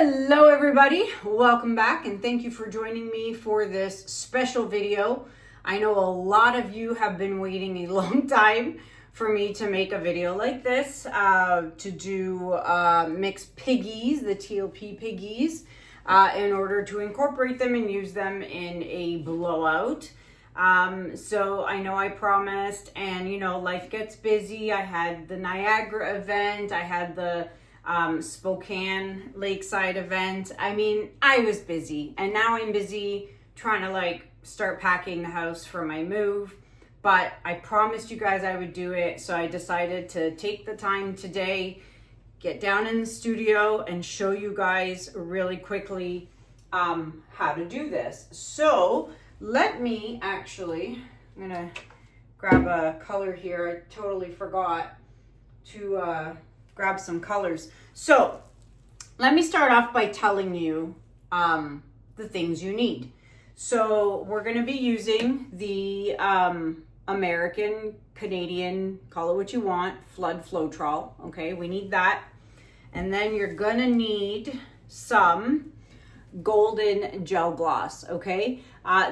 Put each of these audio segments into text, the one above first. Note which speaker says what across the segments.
Speaker 1: Hello everybody, welcome back and thank you for joining me for this special video. I know a lot of you have been waiting a long time for me to make a video like this, to do mixed piggies, the TLP piggies, in order to incorporate them and use them in a blowout. So I know I promised, and you know, life gets busy. I had the Niagara event, I had the Spokane Lakeside event. I mean, I was busy, and now I'm busy trying to start packing the house for my move, but I promised you guys I would do it. So I decided to take the time today, get down in the studio and show you guys really quickly how to do this. So let me actually, I'm gonna grab a color here. I totally forgot to grab some colors. So let me start off by telling you the things you need. So we're going to be using the American, Canadian, call it what you want, Flood Floetrol. Okay, we need that. And then you're going to need some golden gel gloss. Okay,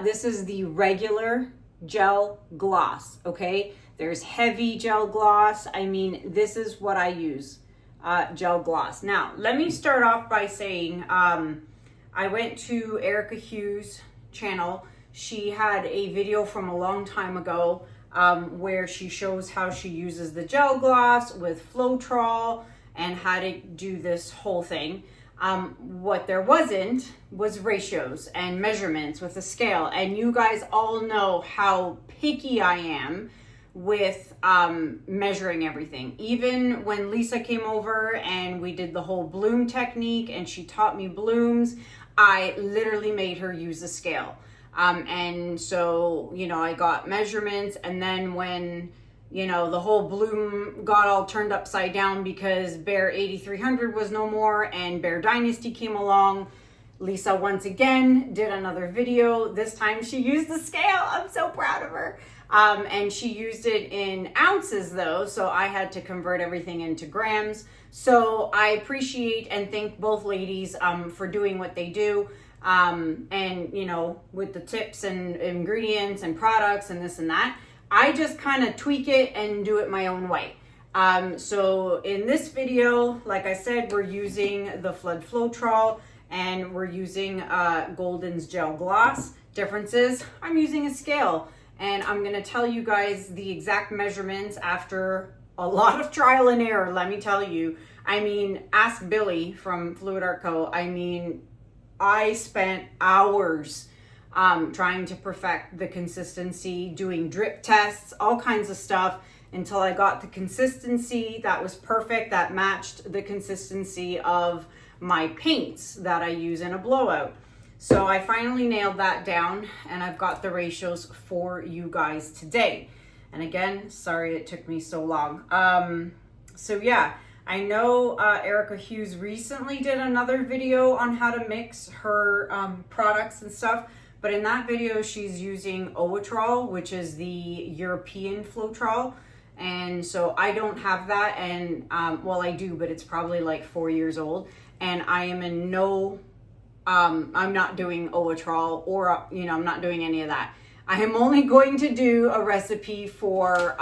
Speaker 1: this is the regular gel gloss. Okay, there's heavy gel gloss. I mean, this is what I use, gel gloss. Now, let me start off by saying, I went to Erica Hughes' channel. She had a video from a long time ago where she shows how she uses the gel gloss with Floetrol and how to do this whole thing. What there wasn't was ratios and measurements with a scale. And you guys all know how picky I am with measuring everything. Even when Lisa came over and we did the whole bloom technique and she taught me blooms, I literally made her use a scale. And so, you know, I got measurements, and then when, you know, the whole bloom got all turned upside down because Bear 8300 was no more and Bear Dynasty came along, Lisa once again did another video. This time she used the scale. I'm so proud of her. And she used it in ounces though, so I had to convert everything into grams. So I appreciate and thank both ladies for doing what they do. And you know, with the tips and ingredients and products and this and that, I just kind of tweak it and do it my own way. So in this video, like I said, we're using the Flood Floetrol and we're using Golden's gel gloss. Differences, I'm using a scale. And I'm going to tell you guys the exact measurements after a lot of trial and error, let me tell you. I mean, ask Billy from Fluid Art Co. I mean, I spent hours trying to perfect the consistency, doing drip tests, all kinds of stuff, until I got the consistency that was perfect, that matched the consistency of my paints that I use in a blowout. So I finally nailed that down, and I've got the ratios for you guys today. And again, sorry it took me so long. So yeah, I know Erica Hughes recently did another video on how to mix her products and stuff, but in that video she's using Oatrol, which is the European Floetrol. And so I don't have that, and well, I do, but it's probably like 4 years old, and I am in no I'm not doing Oatrol, or, you know, I'm not doing any of that. I am only going to do a recipe for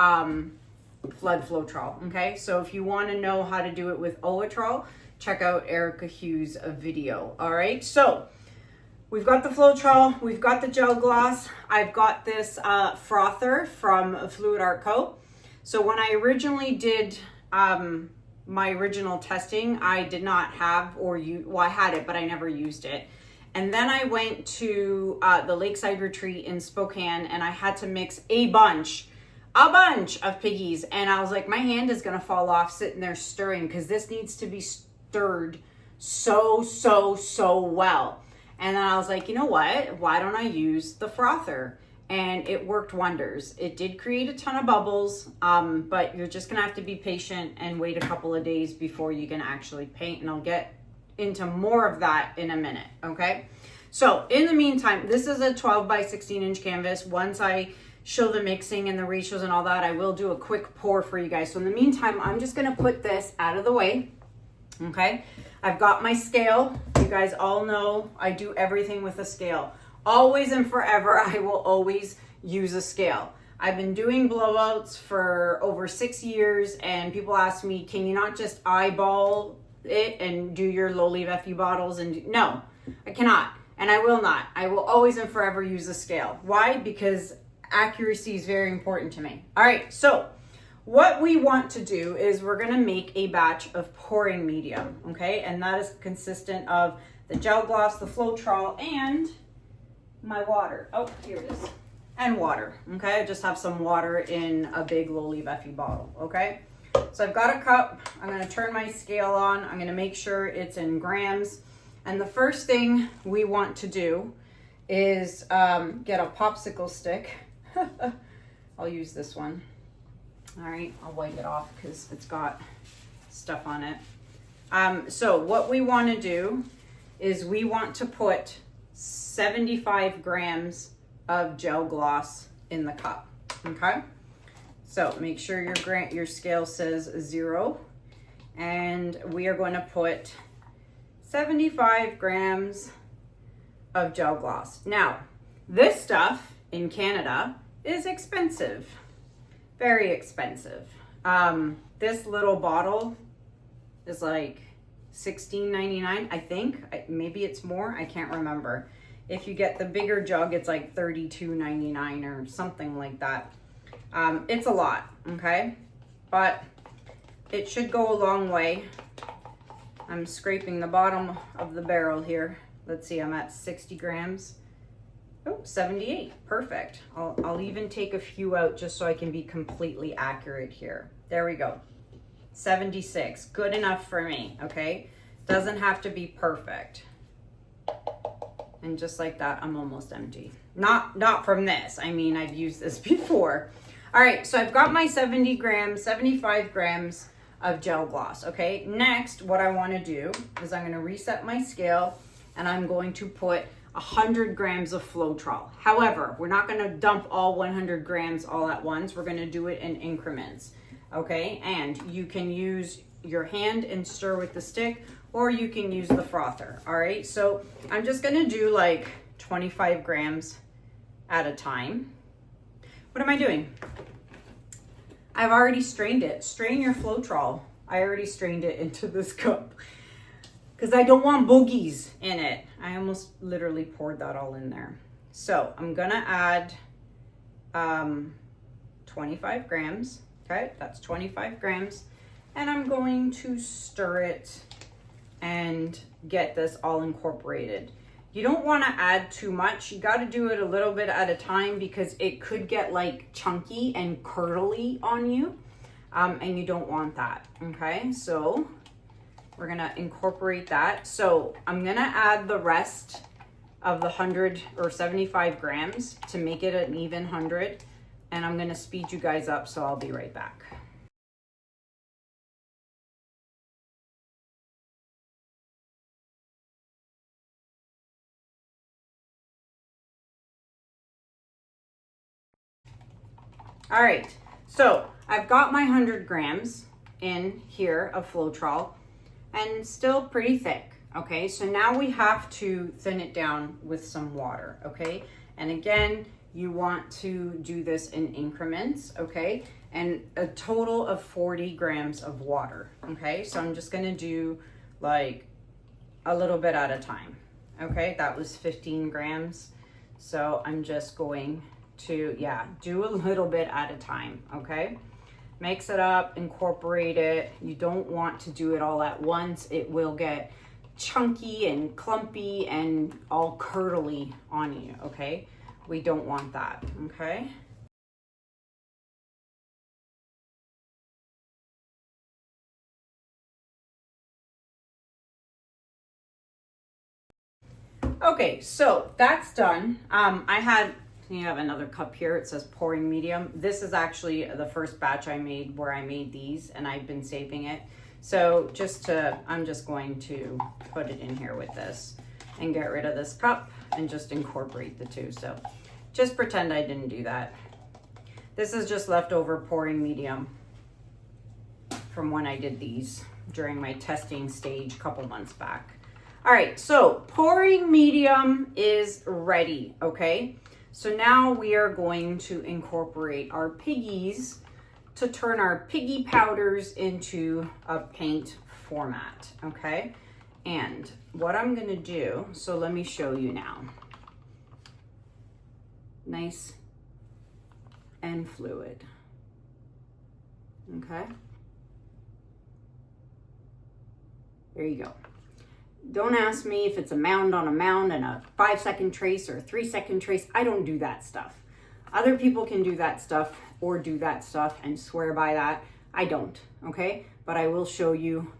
Speaker 1: Flood Floetrol, okay? So if you want to know how to do it with Oatrol, check out Erica Hughes' video, all right? So we've got the Floetrol, we've got the gel gloss, I've got this frother from Fluid Art Co. So when I originally did my original testing, I did not have, or well, I had it, but I never used it. And then I went to the Lakeside retreat in Spokane, and I had to mix a bunch of piggies. And I was like, my hand is gonna fall off sitting there stirring, because this needs to be stirred so well. And then I was like, you know what? Why don't I use the frother? And it worked wonders. It did create a ton of bubbles, but you're just gonna have to be patient and wait a couple of days before you can actually paint, and I'll get into more of that in a minute, okay? So in the meantime, this is a 12 by 16 inch canvas. Once I show the mixing and the ratios and all that, I will do a quick pour for you guys. So in the meantime, I'm just gonna put this out of the way, okay? I've got my scale. You guys all know I do everything with a scale. Always and forever, I will always use a scale. I've been doing blowouts for over 6 years, and people ask me, can you not just eyeball it and do your Lolivefe bottles? And no, I cannot, and I will not. I will always and forever use a scale. Why? Because accuracy is very important to me. All right, so what we want to do is we're gonna make a batch of pouring medium, okay? And that is consistent of the gel gloss, the Floetrol, and my water. Oh, here it is. And water, okay? I just have some water in a big Lolivefe bottle, okay? So I've got a cup. I'm gonna turn my scale on. I'm gonna make sure it's in grams. And the first thing we want to do is get a popsicle stick. I'll use this one. All right, I'll wipe it off because it's got stuff on it. So what we want to do is we want to put 75 grams of gel gloss in the cup, okay? So make sure your scale says 0, and we are going to put 75 grams of gel gloss. Now, this stuff in Canada is expensive. Very expensive. This little bottle is like $16.99, I think. Maybe it's more, I can't remember. If you get the bigger jug, it's like $32.99 or something like that. It's a lot, okay? But it should go a long way. I'm scraping the bottom of the barrel here. Let's see, I'm at 60 grams. Oh, 78, perfect. I'll even take a few out just so I can be completely accurate here. There we go. 76, good enough for me, okay? Doesn't have to be perfect. And just like that, I'm almost empty. Not from this. I mean, I've used this before. All right, so I've got my 75 grams of gel gloss, okay? Next, what I wanna do is I'm gonna reset my scale, and I'm going to put 100 grams of Floetrol. However, we're not gonna dump all 100 grams all at once. We're gonna do it in increments, okay? And you can use your hand and stir with the stick, or you can use the frother, all right? So I'm just gonna do like 25 grams at a time. What am I doing? I've already strained it. Strain your Floetrol. I already strained it into this cup because I don't want boogies in it. I almost literally poured that all in there. So I'm gonna add 25 grams, okay? That's 25 grams. And I'm going to stir it and get this all incorporated. You don't wanna add too much. You gotta do it a little bit at a time because it could get like chunky and curdly on you. And you don't want that, okay? So we're gonna incorporate that. So I'm gonna add the rest of the 100 or 75 grams to make it an even 100. And I'm gonna speed you guys up, so I'll be right back. All right, so I've got my 100 grams in here of Floetrol and still pretty thick, okay? So now we have to thin it down with some water, okay? And again, you want to do this in increments, okay? And a total of 40 grams of water, okay? So I'm just gonna do like a little bit at a time, okay? That was 15 grams. So I'm just going to, do a little bit at a time, okay? Mix it up, incorporate it. You don't want to do it all at once. It will get chunky and clumpy and all curdly on you, okay? We don't want that, okay? Okay, so that's done. You have another cup here. It says pouring medium. This is actually the first batch I made where I made these, and I've been saving it. So I'm just going to put it in here with this and get rid of this cup and just incorporate the two. So just pretend I didn't do that. This is just leftover pouring medium from when I did these. during my testing stage a couple months back. All right, so pouring medium is ready, okay? So now we are going to incorporate our piggies to turn our piggy powders into a paint format, okay? And what I'm gonna do, so let me show you now. Nice and fluid, okay? There you go. Don't ask me if it's a mound on a mound and a 5-second trace or a 3-second trace. I don't do that stuff. Other people can do that stuff or do that stuff and swear by that. I don't, okay? But I will show you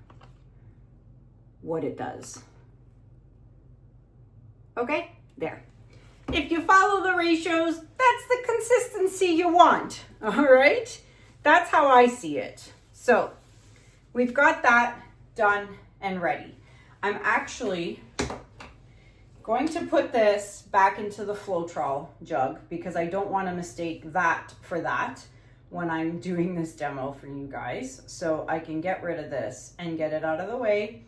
Speaker 1: what it does. Okay, there. If you follow the ratios, that's the consistency you want, all right? That's how I see it. So we've got that done and ready. I'm actually going to put this back into the Floetrol jug because I don't want to mistake that for that when I'm doing this demo for you guys. So I can get rid of this and get it out of the way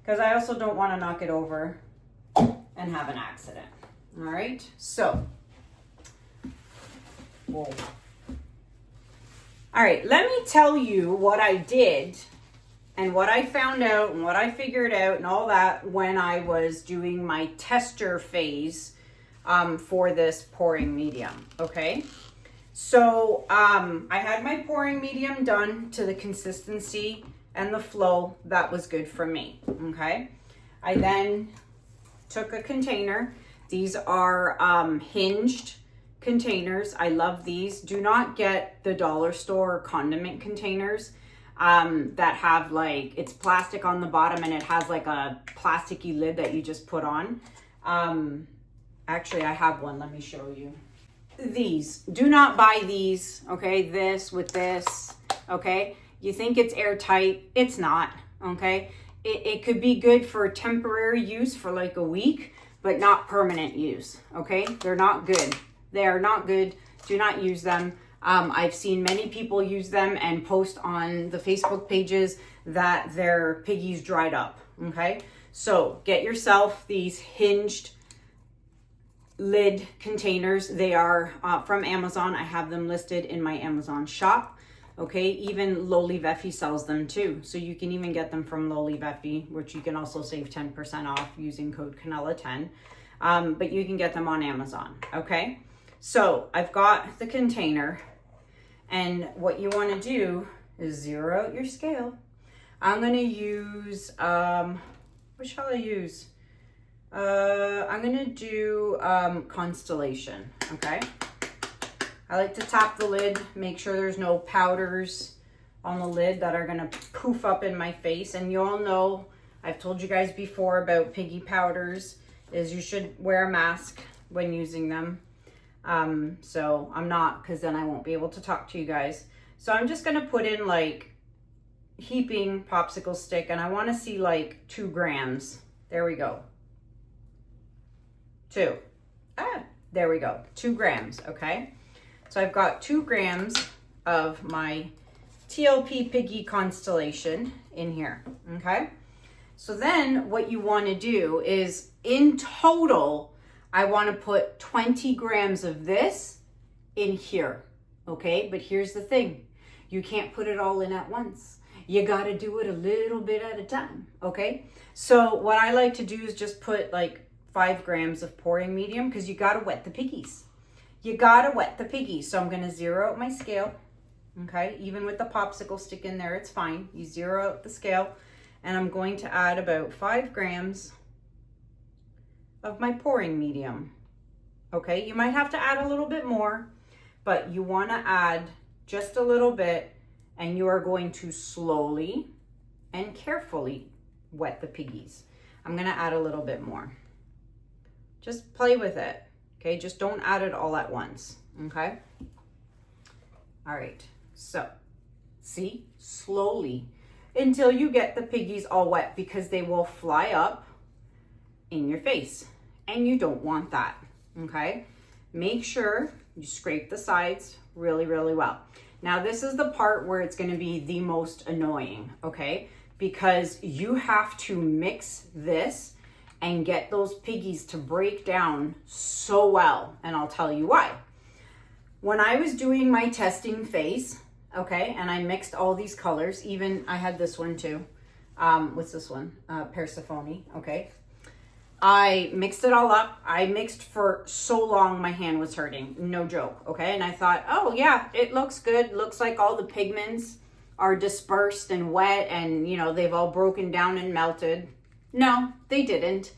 Speaker 1: because I also don't want to knock it over and have an accident. All right, so, whoa. All right, let me tell you what I did and what I found out and what I figured out and all that when I was doing my tester phase for this pouring medium, okay? So I had my pouring medium done to the consistency and the flow that was good for me, okay? I then took a container. These are hinged containers. I love these. Do not get the dollar store condiment containers that have like, it's plastic on the bottom and it has like a plasticky lid that you just put on. Actually, I have one. Let me show you. These. Do not buy these, okay? This with this, okay? You think it's airtight. It's not, okay? It could be good for temporary use for like a week, but not permanent use, okay? They're not good. They are not good. Do not use them. I've seen many people use them and post on the Facebook pages that their piggies dried up, okay? So get yourself these hinged lid containers. They are from Amazon. I have them listed in my Amazon shop, okay? Even Lolivefe sells them too. So you can even get them from Lolivefe, which you can also save 10% off using code Kanella10. But you can get them on Amazon, okay? So I've got the container, and what you want to do is zero out your scale. I'm going to use, what shall I use? I'm going to do Constellation, okay? I like to tap the lid, make sure there's no powders on the lid that are going to poof up in my face. And you all know, I've told you guys before about piggy powders, is you should wear a mask when using them. So I'm not, because then I won't be able to talk to you guys. So I'm just going to put in like heaping popsicle stick, and I want to see like 2 grams. There we go. 2. There we go. 2 grams. Okay. So I've got 2 grams of my TLP Piggy Constellation in here. Okay. So then what you want to do is in total, I want to put 20 grams of this in here. Okay. But here's the thing. You can't put it all in at once. You got to do it a little bit at a time. Okay. So what I like to do is just put like 5 grams of pouring medium, because you got to wet the piggies. You got to wet the piggies. So I'm going to zero out my scale. Okay. Even with the popsicle stick in there, it's fine. You zero out the scale, and I'm going to add about 5 grams of my pouring medium. Okay. You might have to add a little bit more, but you want to add just a little bit, and you are going to slowly and carefully wet the piggies. I'm going to add a little bit more. Just play with it, okay? Just don't add it all at once, okay? All right, so see, slowly until you get the piggies all wet, because they will fly up in your face, and you don't want that, okay? Make sure you scrape the sides really, really well. Now, this is the part where it's going to be the most annoying, okay? because you have to mix this and get those piggies to break down so well. And I'll tell you why. When I was doing my testing phase, okay, and I mixed all these colors, even I had this one too. What's this one? Persephone, okay. I mixed it all up. I mixed for so long my hand was hurting, no joke, okay? And I thought, oh yeah, it looks good. Looks like all the pigments are dispersed and wet and, you know, they've all broken down and melted. No, they didn't.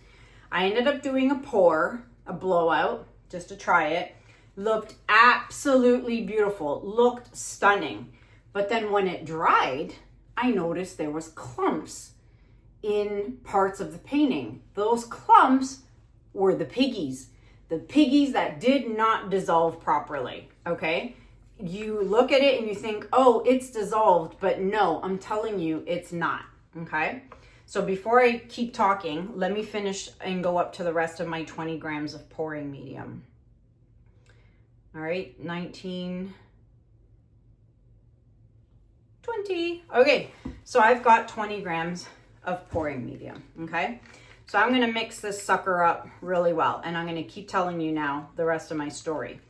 Speaker 1: I ended up doing a pour, a blowout, just to try it. Looked absolutely beautiful, looked stunning. But then when it dried, I noticed there was clumps in parts of the painting. Those clumps were the piggies that did not dissolve properly, okay? You look at it and you think, oh, it's dissolved, but no, I'm telling you, it's not, okay? So before I keep talking, let me finish and go up to the rest of my 20 grams of pouring medium. All right, 19, 20. Okay, so I've got 20 grams of pouring medium, okay? So I'm gonna mix this sucker up really well, and I'm gonna keep telling you now the rest of my story.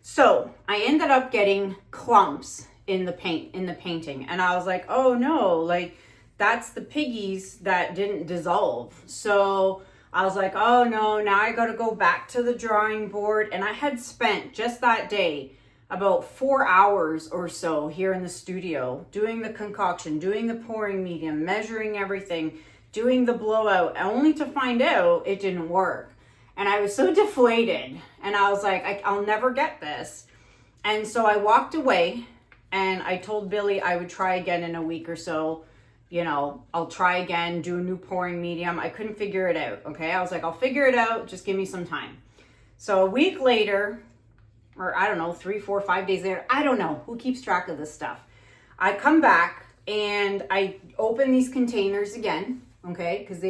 Speaker 1: So I ended up getting clumps in the painting, and I was like, oh no, like that's the piggies that didn't dissolve. So I was like, oh no, now I gotta go back to the drawing board. And I had spent just that day about 4 hours or so here in the studio doing the concoction, doing the pouring medium, measuring everything, doing the blowout, only to find out it didn't work. And I was so deflated, and I was like, I'll never get this. And so I walked away, and I told Billy I would try again in a week or so. You know, I'll try again, do a new pouring medium. I couldn't figure it out, okay? I was like, I'll figure it out, just give me some time. So a week later, or I don't know, 3, 4, 5 days later, I don't know, who keeps track of this stuff? I come back and I open these containers again, okay? Because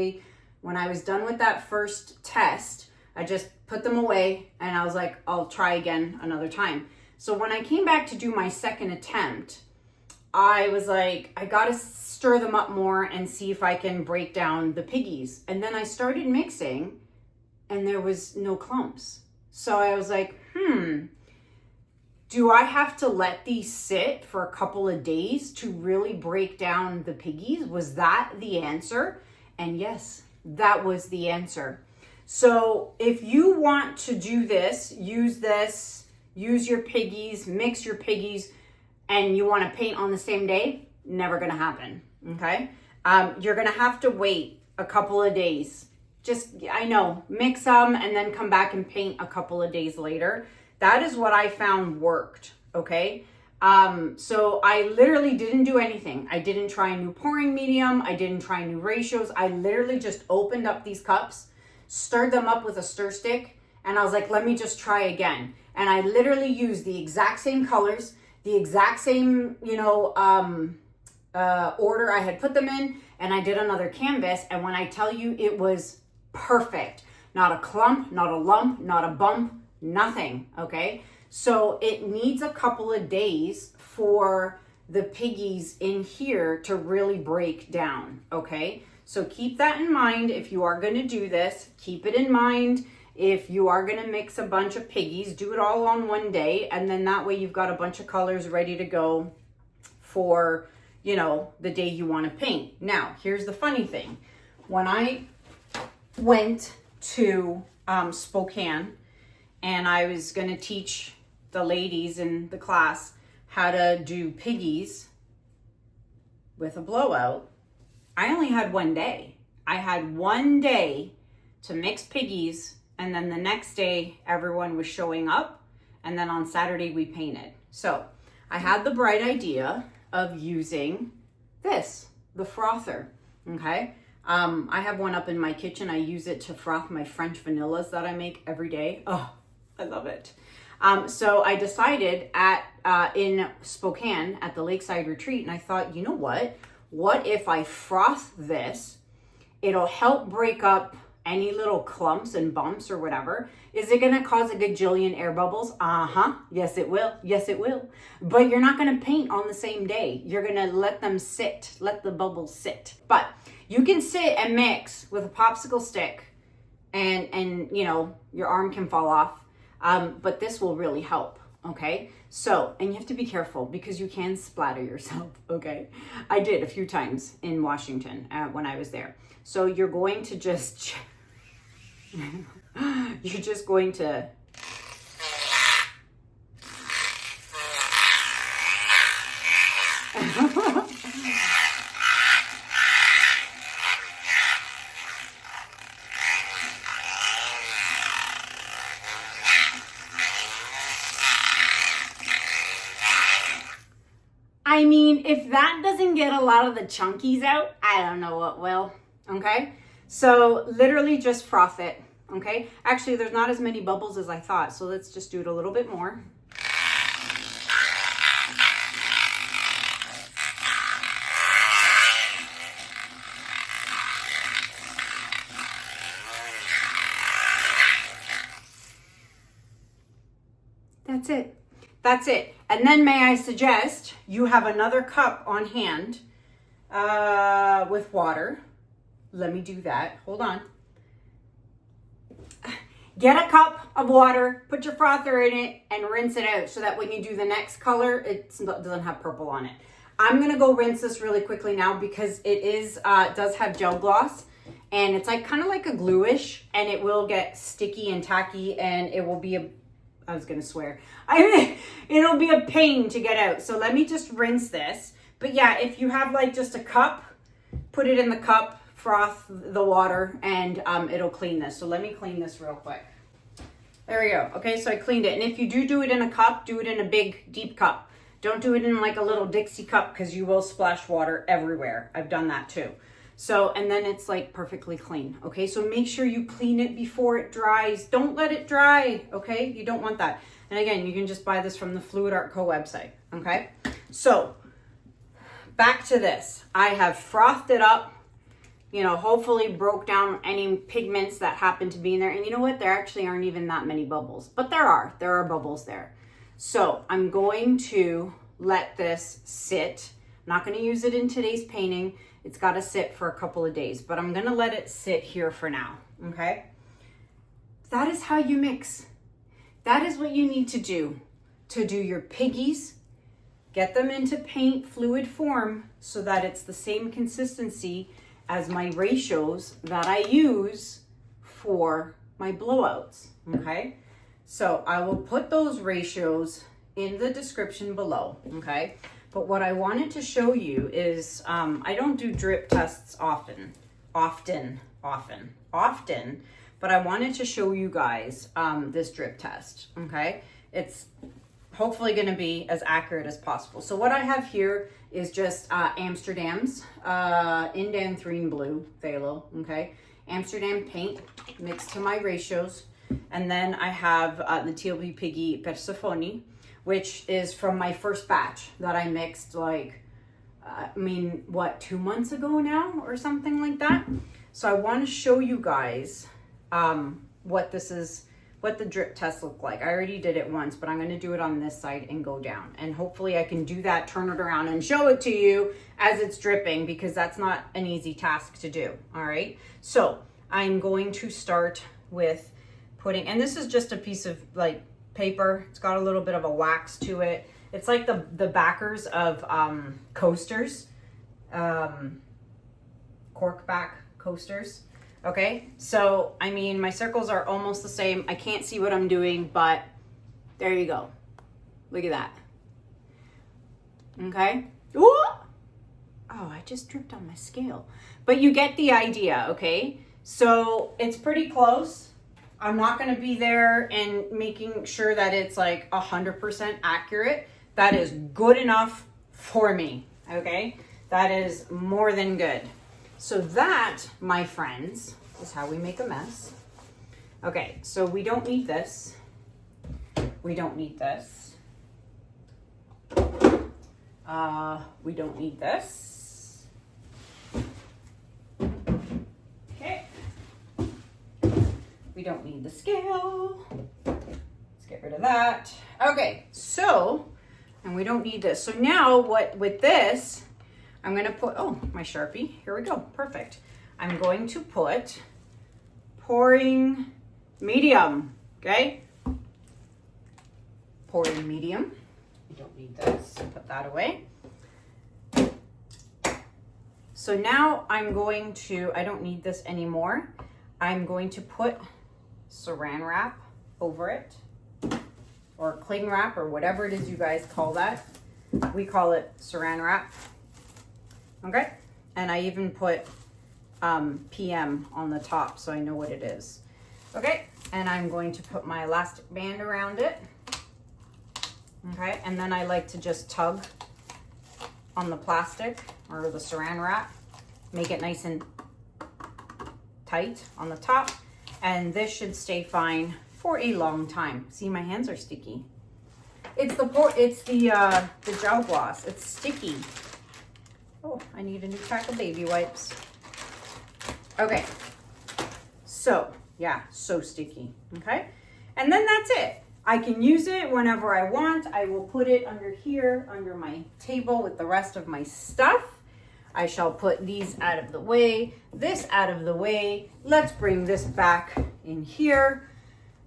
Speaker 1: when I was done with that first test, I just put them away and I was like, I'll try again another time. So when I came back to do my second attempt, I was like, I gotta stir them up more and see if I can break down the piggies. And then I started mixing and there was no clumps. So I was like, do I have to let these sit for a couple of days to really break down the piggies? Was that the answer? And yes, that was the answer. So if you want to do this, use your piggies, mix your piggies, and you want to paint on the same day, never going to happen, okay? You're going to have to wait a couple of days. I know, mix them and then come back and paint a couple of days later. That is what I found worked, okay? So I literally didn't do anything. I didn't try a new pouring medium. I didn't try new ratios. I literally just opened up these cups, stirred them up with a stir stick, and I was like, let me just try again. And I literally used the exact same colors, the exact same, order I had put them in, and I did another canvas. And when I tell you, it was perfect. Not a clump, not a lump, not a bump, nothing, okay? So it needs a couple of days for the piggies in here to really break down, okay? So keep that in mind if you are gonna do this. Keep it in mind if you are gonna mix a bunch of piggies. Do it all on one day, and then that way you've got a bunch of colors ready to go for, the day you wanna paint. Now, here's the funny thing. When I went to Spokane, and I was gonna teach the ladies in the class how to do piggies with a blowout, I only had one day. I had one day to mix piggies, and then the next day everyone was showing up, and then on Saturday we painted. So I had the bright idea of using this, the frother, okay? I have one up in my kitchen. I use it to froth my French vanillas that I make every day. Oh, I love it. So I decided in Spokane at the Lakeside Retreat, and I thought, you know what? What if I froth this? It'll help break up any little clumps and bumps or whatever. Is it going to cause a gajillion air bubbles? Yes, it will. Yes, it will. But you're not going to paint on the same day. You're going to let them sit, let the bubbles sit. But you can sit and mix with a popsicle stick and you know, your arm can fall off. But this will really help. Okay. So, and you have to be careful because you can splatter yourself. Okay. I did a few times in Washington when I was there. So you're going to just, you're just going to I mean, if that doesn't get a lot of the chunkies out, I don't know what will. Okay. So literally just froth it. Okay. Actually, there's not as many bubbles as I thought. So let's just do it a little bit more. That's it. That's it. And then may I suggest you have another cup on hand with water. Let me do that. Hold on. Get a cup of water, put your frother in it, and rinse it out so that when you do the next color, it doesn't have purple on it. I'm going to go rinse this really quickly now because it does have gel gloss. And it's like kind of like a gluish, and it will get sticky and tacky, and it will be I was going to swear. It'll be a pain to get out. So let me just rinse this. But yeah, if you have like just a cup, put it in the cup, froth the water, and it'll clean this. So let me clean this real quick. There we go. Okay, so I cleaned it. And if you do it in a cup, do it in a big, deep cup. Don't do it in like a little Dixie cup because you will splash water everywhere. I've done that too. So, and then it's like perfectly clean. Okay, so make sure you clean it before it dries. Don't let it dry. Okay, you don't want that. And again, you can just buy this from the Fluid Art Co website. Okay, so back to this. I have frothed it up, you know, hopefully broke down any pigments that happen to be in there. And you know what? There actually aren't even that many bubbles, but there are bubbles there. So I'm going to let this sit. I'm not going to use it in today's painting. It's got to sit for a couple of days, but I'm going to let it sit here for now. Okay. That is how you mix. That is what you need to do your piggies. Get them into paint fluid form so that it's the same consistency as my ratios that I use for my blowouts. Okay. So I will put those ratios in the description below. Okay. But what I wanted to show you is, I don't do drip tests often, but I wanted to show you guys this drip test, okay? It's hopefully gonna be as accurate as possible. So what I have here is just Amsterdam's Indanthrene Blue phthalo, okay? Amsterdam paint mixed to my ratios. And then I have the TLP Piggy Persephone, which is from my first batch that I mixed like, 2 months ago now or something like that. So I want to show you guys what the drip test looked like. I already did it once, but I'm going to do it on this side and go down. And hopefully I can do that, turn it around and show it to you as it's dripping, because that's not an easy task to do. All right. So I'm going to start with putting, and this is just a piece of like paper. It's got a little bit of a wax to it. It's like the backers of coasters, cork back coasters. Okay, so I mean my circles are almost the same. I can't see what I'm doing, but there you go. Look at that. Okay. Ooh! Oh, I just dripped on my scale, but you get the idea. Okay, so it's pretty close. I'm not going to be there and making sure that it's like 100% accurate. That is good enough for me. Okay. That is more than good. So that, my friends, is how we make a mess. Okay. So we don't need this. We don't need this. We don't need this. Okay. We don't need the scale. Let's get rid of that. Okay, so, and we don't need this. So now what with this, I'm gonna put, oh, my Sharpie, here we go, perfect. I'm going to put pouring medium, okay? Pouring medium. We don't need this, put that away. So now I'm going to, I don't need this anymore. I'm going to put saran wrap over it, or cling wrap, or whatever it is you guys call that. We call it saran wrap. Okay, and I even put PM on the top so I know what it is. Okay, and I'm going to put my elastic band around it. Okay, and then I like to just tug on the plastic or the saran wrap, make it nice and tight on the top, and this should stay fine for a long time. See, my hands are sticky. It's the gel gloss. It's sticky. Oh, I need a new pack of baby wipes. Okay, so yeah, so sticky. Okay, and then that's it. I can use it whenever I want. I will put it under here, under my table with the rest of my stuff. I shall put these out of the way, this out of the way. Let's bring this back in here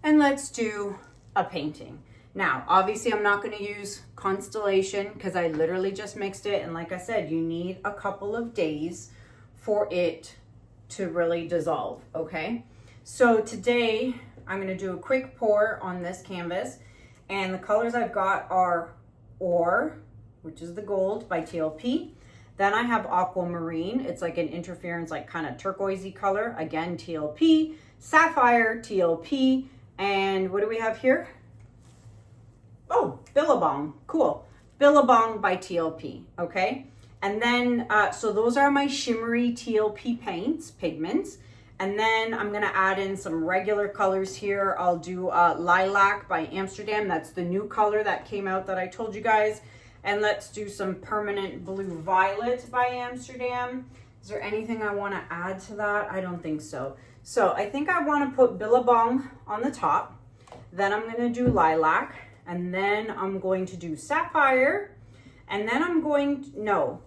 Speaker 1: and let's do a painting. Now, obviously I'm not gonna use Constellation because I literally just mixed it. And like I said, you need a couple of days for it to really dissolve, okay? So today I'm gonna do a quick pour on this canvas, and the colors I've got are Ore, which is the gold by TLP. Then I have Aquamarine. It's like an interference, like kind of turquoisey color. Again, TLP. Sapphire, TLP. And what do we have here? Oh, Billabong. Cool. Billabong by TLP. Okay. And then, so those are my shimmery TLP paints, pigments. And then I'm going to add in some regular colors here. I'll do Lilac by Amsterdam. That's the new color that came out that I told you guys. And let's do some Permanent Blue Violet by Amsterdam. Is there anything I want to add to that? I don't think so. So I think I want to put Billabong on the top. Then I'm going to do Lilac. And then I'm going to do Sapphire. And then I'm going to, no.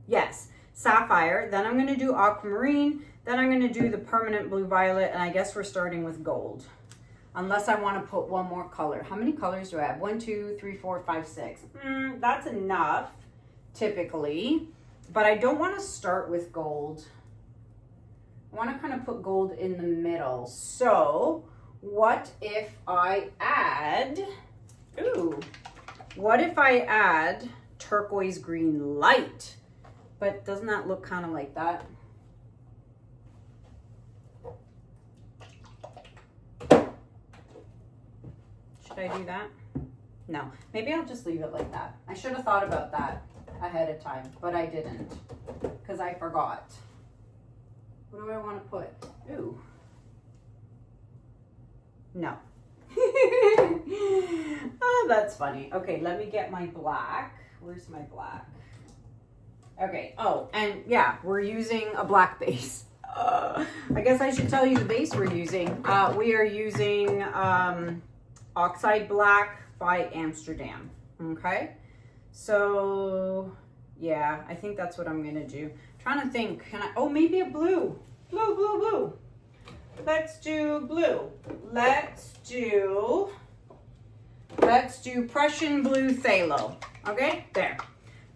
Speaker 1: Yes, Sapphire. Then I'm going to do Aquamarine. Then I'm going to do the Permanent Blue Violet. And I guess we're starting with gold. Unless I want to put one more color. How many colors do I have? 1, 2, 3, 4, 5, 6. That's enough, typically. But I don't want to start with gold. I want to kind of put gold in the middle. So what if I add, what if I add turquoise green light? But doesn't that look kind of like that? Should I do that? No, maybe I'll just leave it like that. I should have thought about that ahead of time, but I didn't because I forgot. What do I want to put? Ooh. No. Oh, that's funny. Okay, let me get my black. Where's my black? Okay, oh, and yeah, we're using a black base. I guess I should tell you the base we're using. We are using Oxide Black by Amsterdam. Okay, so yeah, I think that's what I'm gonna do. I'm trying to think, can I, oh, maybe a blue. Blue. Let's do blue. Let's do Prussian Blue Phthalo. Okay, there.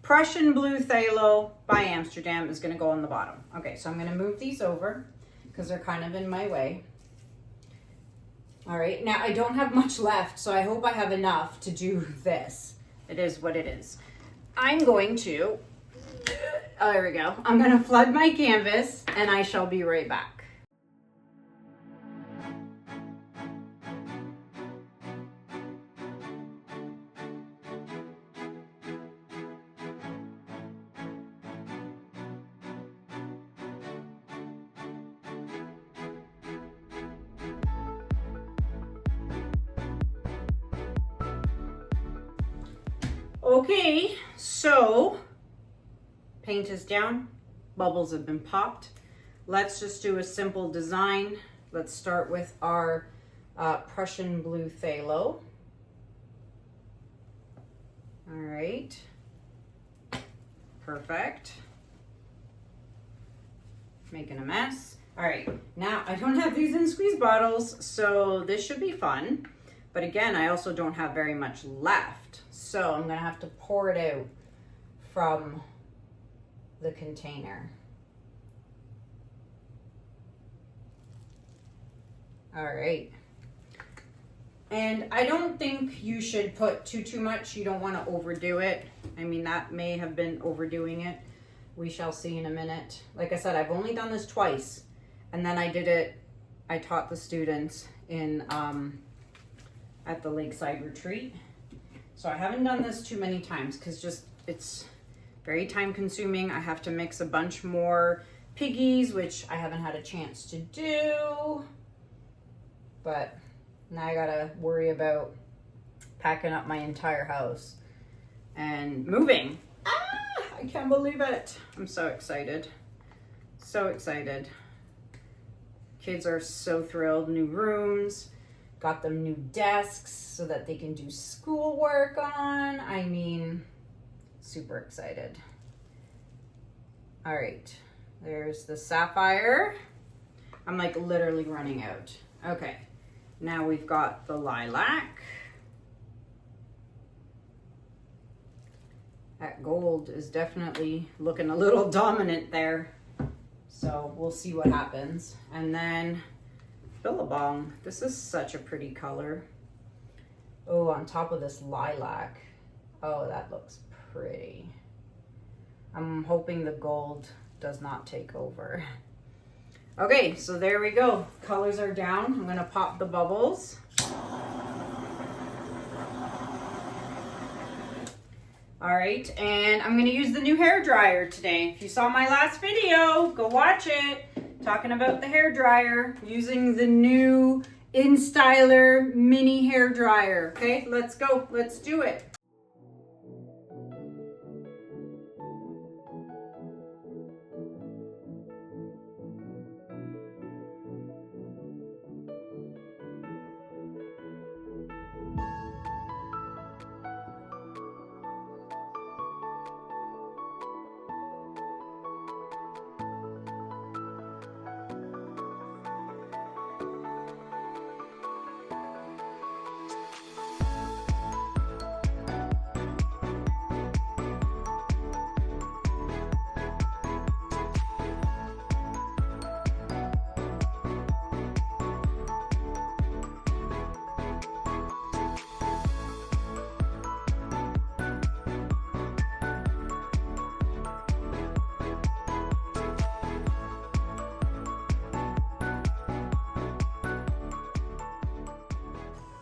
Speaker 1: Prussian Blue Phthalo by Amsterdam is gonna go on the bottom. Okay, so I'm gonna move these over because they're kind of in my way. All right, now I don't have much left, so I hope I have enough to do this. It is what it is. I'm going to, oh, there we go. I'm gonna flood my canvas and I shall be right back. Okay, so paint is down, bubbles have been popped. Let's just do a simple design Let's start with our Prussian Blue phthalo. All right, perfect. Making a mess. All right, now I don't have these in squeeze bottles, so this should be fun. But again, I also don't have very much left, so I'm gonna have to pour it out from the container. All right. And I don't think you should put too much. You don't want to overdo it. I mean, that may have been overdoing it. We shall see in a minute. Like I said, I've only done this twice. And then I taught the students in at the Lakeside retreat. So I haven't done this too many times because it's very time consuming. I have to mix a bunch more piggies, which I haven't had a chance to do. But now I gotta worry about packing up my entire house and moving. I can't believe it. I'm so excited. So excited. Kids are so thrilled. New rooms. Got them new desks so that they can do schoolwork on. I mean, super excited. All right. There's the Sapphire. I'm like literally running out. Okay. Now we've got the Lilac. That gold is definitely looking a little dominant there. So we'll see what happens. And then Billabong. This is such a pretty color. Oh, on top of this lilac. Oh, that looks pretty. I'm hoping the gold does not take over. Okay, so there we go. Colors are down. I'm gonna pop the bubbles. All right, and I'm gonna use the new hair dryer today. If you saw my last video, go watch it. Talking about the hair dryer, using the new InStyler mini hair dryer. Okay, let's go, let's do it.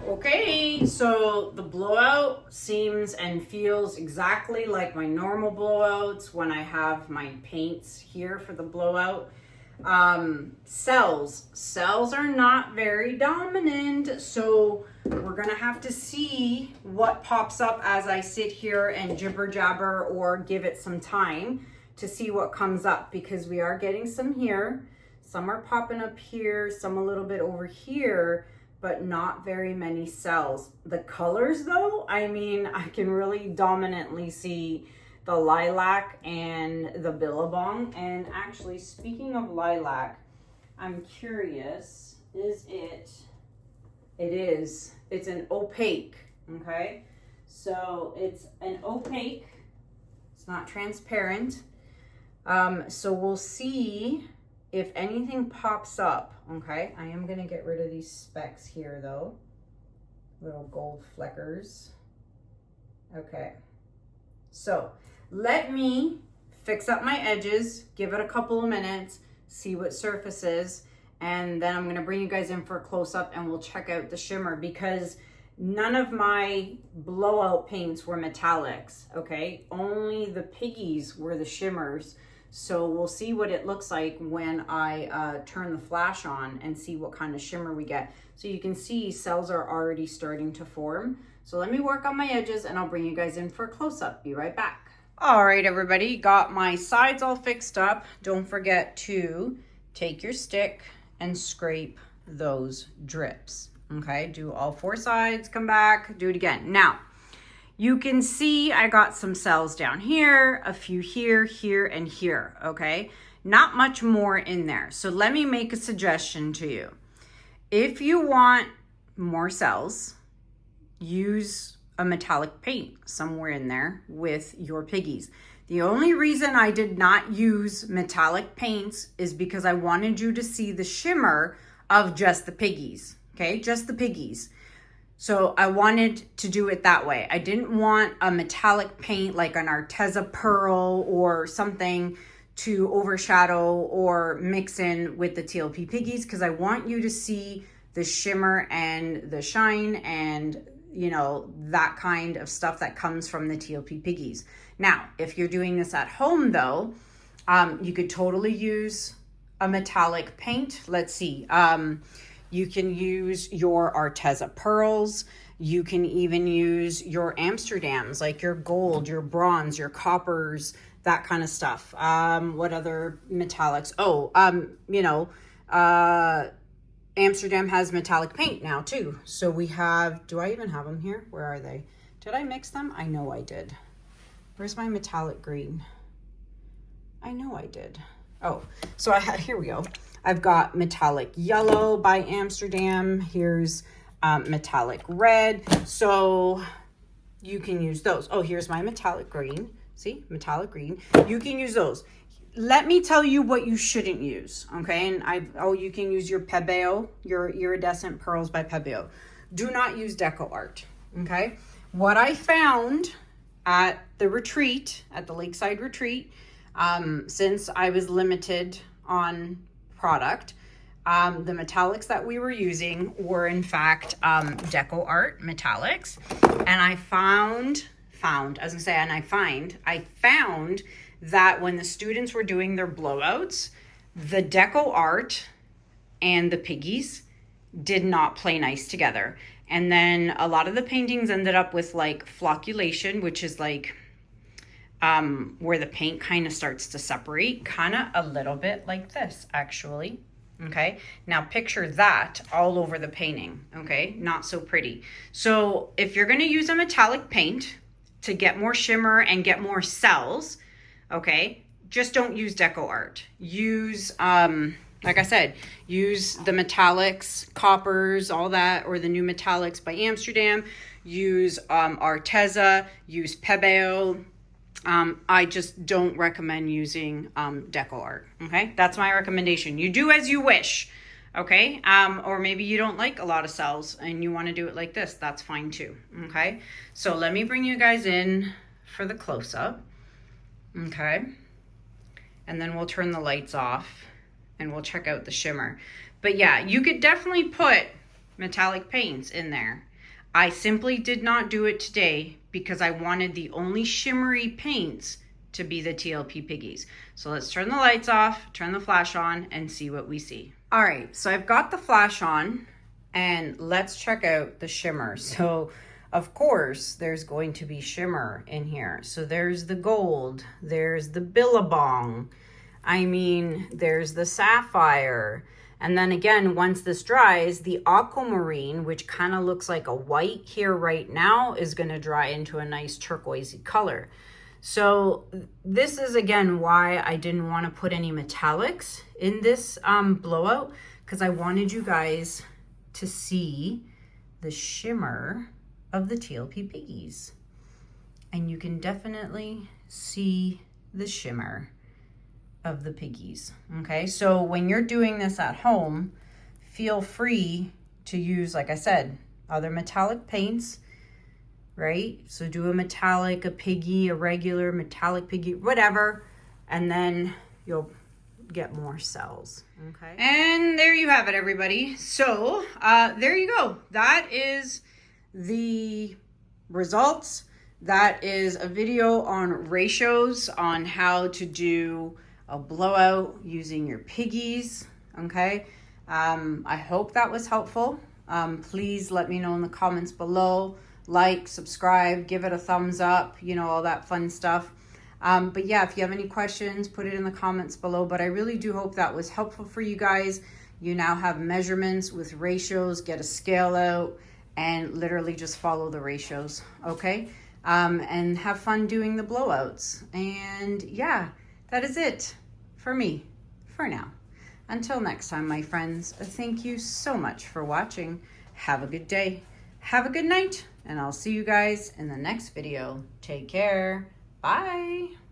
Speaker 1: Okay, so the blowout seems and feels exactly like my normal blowouts when I have my paints here for the blowout. Cells are not very dominant, so we're gonna have to see what pops up as I sit here and jibber jabber or give it some time to see what comes up, because we are getting some here. Some are popping up here, some a little bit over here, but not very many cells. The colors though, I mean, I can really dominantly see the lilac and the Billabong. And actually, speaking of lilac, I'm curious, is it? It is. It's an opaque, okay? So it's an opaque, it's not transparent. So we'll see if anything pops up, okay? I am gonna get rid of these specks here though. Little gold fleckers. Okay. So let me fix up my edges, give it a couple of minutes, see what surfaces, and then I'm gonna bring you guys in for a close-up and we'll check out the shimmer, because none of my blowout paints were metallics, okay? Only the piggies were the shimmers. So we'll see what it looks like when I turn the flash on and see what kind of shimmer we get. So you can see cells are already starting to form. So let me work on my edges and I'll bring you guys in for a close-up. Be right back. All right, everybody, got my sides all fixed up. Don't forget to take your stick and scrape those drips. Okay, do all 4 sides, come back, do it again. Now, you can see I got some cells down here, a few here, here, and here, okay? Not much more in there. So let me make a suggestion to you. If you want more cells, use a metallic paint somewhere in there with your piggies. The only reason I did not use metallic paints is because I wanted you to see the shimmer of just the piggies, okay? Just the piggies. So I wanted to do it that way. I didn't want a metallic paint like an Arteza Pearl or something to overshadow or mix in with the TLP piggies, because I want you to see the shimmer and the shine and, you know, that kind of stuff that comes from the TLP piggies. Now, if you're doing this at home though, you could totally use a metallic paint. Let's see. You can use your Arteza Pearls. You can even use your Amsterdams, like your gold, your bronze, your coppers, that kind of stuff. What other metallics? Oh, you know, Amsterdam has metallic paint now too. So we have, do I even have them here? Where are they? Did I mix them? I know I did. Where's my metallic green? I know I did. Oh, so I have, here we go. I've got metallic yellow by Amsterdam. Here's metallic red. So you can use those. Oh, here's my metallic green. See, metallic green. You can use those. Let me tell you what you shouldn't use, okay? And you can use your Pebeo, your iridescent pearls by Pebeo. Do not use Deco Art, okay? What I found at the retreat, at the Lakeside retreat, since I was limited on product, the metallics that we were using were in fact Deco Art metallics. And I found that when the students were doing their blowouts, the Deco Art and the piggies did not play nice together. And then a lot of the paintings ended up with like flocculation, which is like where the paint kind of starts to separate, kind of a little bit like this actually. Okay, now picture that all over the painting. Okay, not so pretty. So if you're going to use a metallic paint to get more shimmer and get more cells, okay, just don't use Deco Art. Use, like I said, use the metallics, coppers, all that, or the new metallics by Amsterdam. Use Arteza, use Pebeo. I just don't recommend using Deco Art, okay? That's my recommendation. You do as you wish, okay? Or maybe you don't like a lot of cells and you want to do it like this. That's fine too, okay? So let me bring you guys in for the close-up, okay? And then we'll turn the lights off and we'll check out the shimmer. But yeah, you could definitely put metallic paints in there. I simply did not do it today because I wanted the only shimmery paints to be the TLP piggies. So let's turn the lights off, turn the flash on, and see what we see. All right, so I've got the flash on, and let's check out the shimmer. So of course, there's going to be shimmer in here. So there's the gold, there's the Billabong, I mean, there's the Sapphire. And then again, once this dries, the Aquamarine, which kind of looks like a white here right now, is going to dry into a nice turquoisey color. So this is again why I didn't want to put any metallics in this blowout, because I wanted you guys to see the shimmer of the TLP piggies. And you can definitely see the shimmer of the piggies. Okay, so when you're doing this at home, feel free to use, like I said, other metallic paints, right? So do a metallic, a piggy, a regular metallic piggy, whatever, and then you'll get more cells. Okay, and there you have it, everybody. So there you go. That is the results. That is a video on ratios, on how to do a blowout using your piggies. Okay, I hope that was helpful. Please let me know in the comments below. Like, subscribe, give it a thumbs up, you know, all that fun stuff. But yeah, if you have any questions, put it in the comments below. But I really do hope that was helpful for you guys. You now have measurements with ratios, get a scale out, and literally just follow the ratios, okay? And have fun doing the blowouts. And yeah, that is it for me for now. Until next time, my friends, thank you so much for watching. Have a good day. Have a good night. And I'll see you guys in the next video. Take care. Bye.